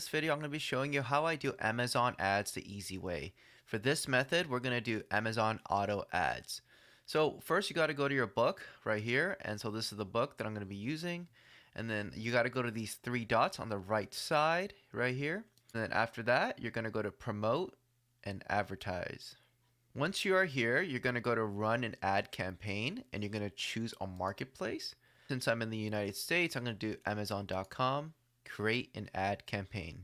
this video, I'm going to be showing you how I do Amazon ads the easy way. For this method, we're going to do Amazon auto ads. So first you got to go to your book right here. And so this is the book that I'm going to be using. And then you got to go to these three dots on the right side right here. And then after that, you're going to go to promote and advertise. Once you are here, you're going to go to run an ad campaign and you're going to choose a marketplace. Since I'm in the United States, I'm going to do Amazon.com. Create an ad campaign.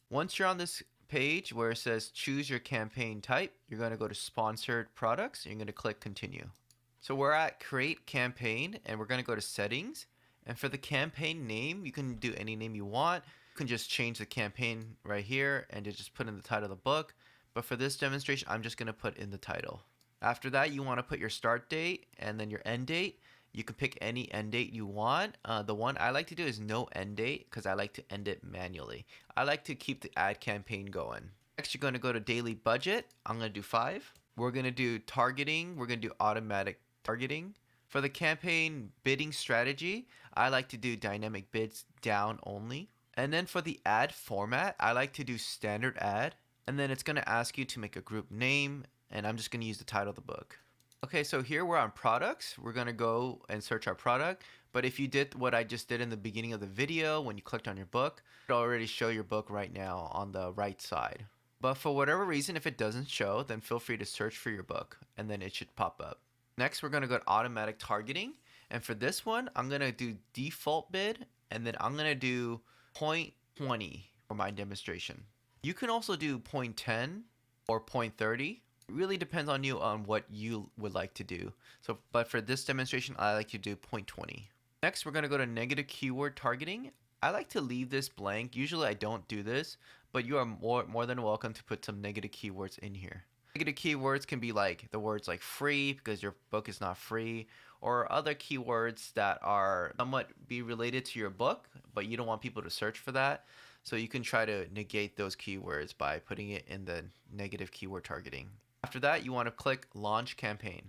Once you're on this page where it says choose your campaign type, you're going to go to sponsored products and you're going to click continue. So we're at create campaign and we're going to go to settings, and for the campaign name you can do any name you want. You can just change the campaign right here and just put in the title of the book, but for this demonstration I'm just going to put in the title. After that, you want to put your start date and then your end date. You can pick any end date you want. The one I like to do is no end date because I like to end it manually. I like to keep the ad campaign going. Next, you're going to go to daily budget. I'm going to do 5. We're going to do targeting. We're going to do automatic targeting. For the campaign bidding strategy, I like to do dynamic bids down only. And then for the ad format, I like to do standard ad. And then it's going to ask you to make a group name. And I'm just going to use the title of the book. Okay, so here we're on products. We're going to go and search our product. But if you did what I just did in the beginning of the video, when you clicked on your book, it already show your book right now on the right side. But for whatever reason, if it doesn't show, then feel free to search for your book and then it should pop up. Next, we're going to go to automatic targeting. And for this one, I'm going to do default bid and then I'm going to do 0.20 for my demonstration. You can also do 0.10 or 0.30. It really depends on you on what you would like to do. But for this demonstration, I like to do 0.20. Next, we're going to go to negative keyword targeting. I like to leave this blank. Usually I don't do this, but you are more than welcome to put some negative keywords in here. Negative keywords can be like the words like free because your book is not free, or other keywords that are somewhat be related to your book, but you don't want people to search for that. So you can try to negate those keywords by putting it in the negative keyword targeting. After that, you want to click Launch Campaign.